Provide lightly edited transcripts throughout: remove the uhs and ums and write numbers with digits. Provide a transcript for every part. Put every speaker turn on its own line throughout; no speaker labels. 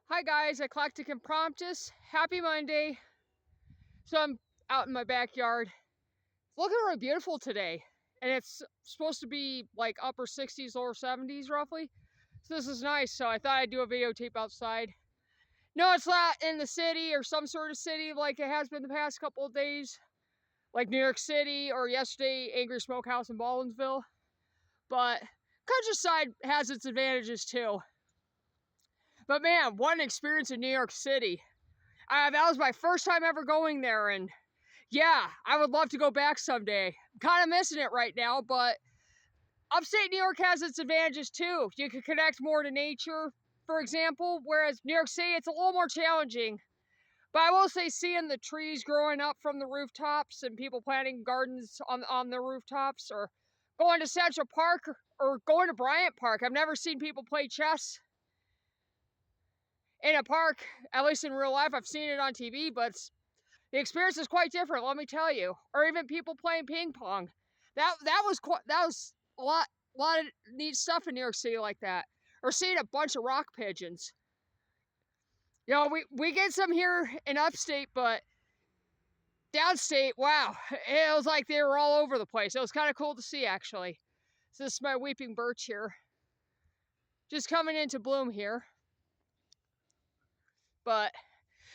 Hi guys, Eclectic Impromptus. Happy Monday. So I'm out in my backyard. It's looking really beautiful today. And it's supposed to be like upper 60s, lower 70s roughly. So this is nice. So I thought I'd do a videotape outside. No, it's not in the city or some sort of city like it has been the past couple of days. Like New York City or yesterday, Angry Smokehouse in Baldwinsville. But countryside has its advantages too. But man, what an experience in New York City. That was my first time ever going there, and yeah, I would love to go back someday. I'm kind of missing it right now, but upstate New York has its advantages too. You can connect more to nature, for example, whereas New York City, it's a little more challenging. But I will say, seeing the trees growing up from the rooftops and people planting gardens on the rooftops, or going to Central Park or going to Bryant Park. I've never seen people play chess in a park, at least in real life. I've seen it on TV, but the experience is quite different, let me tell you. Or even people playing ping pong. That was a lot of neat stuff in New York City like that. Or seeing a bunch of rock pigeons. You know, we get some here in upstate, but downstate, wow, it was like they were all over the place. It was kind of cool to see, actually. So this is my weeping birch here, just coming into bloom here. But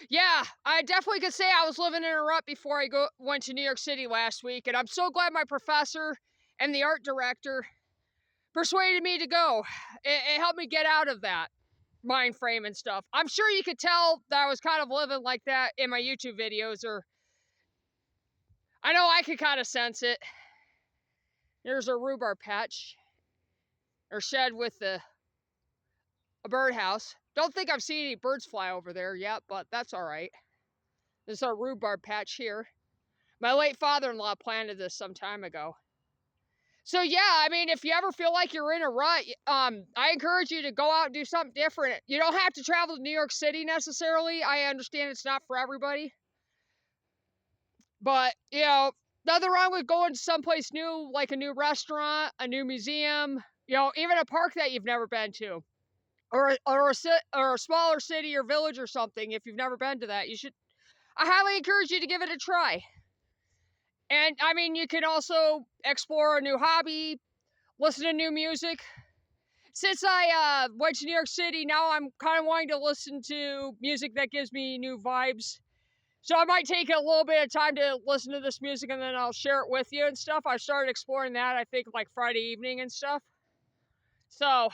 yeah, I definitely could say I was living in a rut before I went to New York City last week, and I'm so glad my professor and the art director persuaded me to go. It helped me get out of that mind frame and stuff. I'm sure you could tell that I was kind of living like that in my YouTube videos, or I know I could kind of sense it. There's a rhubarb patch, or shed with a birdhouse. Don't think I've seen any birds fly over there yet, but that's all right. This is our rhubarb patch here. My late father-in-law planted this some time ago. So yeah, I mean, if you ever feel like you're in a rut, I encourage you to go out and do something different. You don't have to travel to New York City necessarily. I understand it's not for everybody. But, you know, nothing wrong with going to someplace new, like a new restaurant, a new museum, you know, even a park that you've never been to. Or a smaller city or village or something. If you've never been to that, I highly encourage you to give it a try. And I mean, you can also explore a new hobby, listen to new music. Since I went to New York City, now I'm kind of wanting to listen to music that gives me new vibes. So I might take a little bit of time to listen to this music, and then I'll share it with you and stuff. I started exploring that, I think, like Friday evening and stuff. So,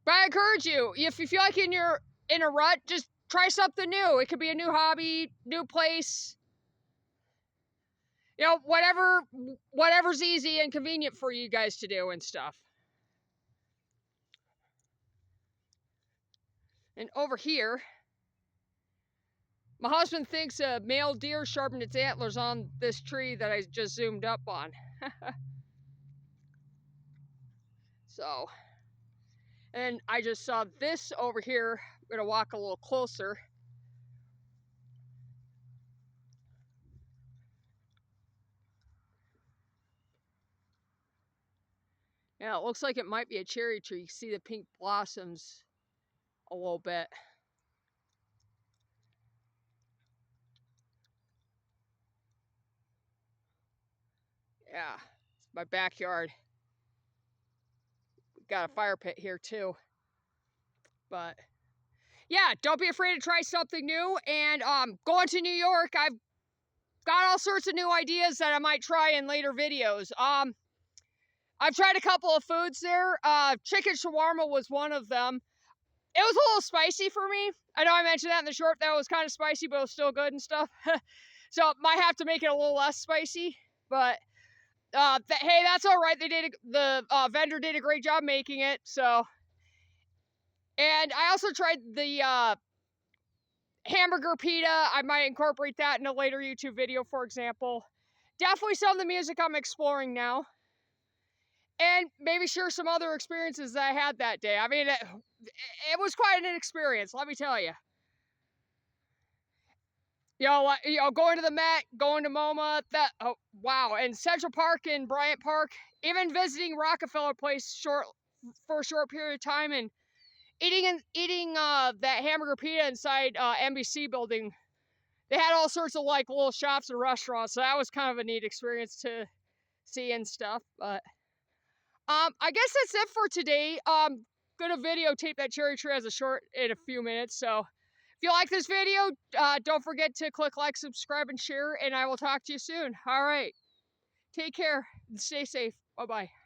but I encourage you, if you feel like you're in a rut, just try something new. It could be a new hobby, new place. You know, whatever's easy and convenient for you guys to do and stuff. And over here, my husband thinks a male deer sharpened its antlers on this tree that I just zoomed up on. So, and I just saw this over here. I'm gonna walk a little closer. Yeah, it looks like it might be a cherry tree. You see the pink blossoms a little bit. Yeah, it's my backyard. We've got a fire pit here too. But yeah, don't be afraid to try something new. And going to New York, I've got all sorts of new ideas that I might try in later videos. I've tried a couple of foods there. Chicken shawarma was one of them. It was a little spicy for me. I know I mentioned that in the short, that it was kind of spicy, but it was still good and stuff. So might have to make it a little less spicy. But hey, that's all right. The vendor did a great job making it. So, and I also tried the hamburger pita. I might incorporate that in a later YouTube video, for example. Definitely some of the music I'm exploring now. And maybe share some other experiences that I had that day. I mean, it was quite an experience, let me tell you. Going to the Met, going to MoMA, oh, wow, and Central Park and Bryant Park, even visiting Rockefeller Place for a short period of time, and eating that hamburger pita inside NBC building. They had all sorts of like little shops and restaurants, so that was kind of a neat experience to see and stuff. But I guess that's it for today. Gonna videotape that cherry tree as a short in a few minutes. So if you like this video, don't forget to click like, subscribe, and share. And I will talk to you soon. All right, take care and stay safe. Bye bye.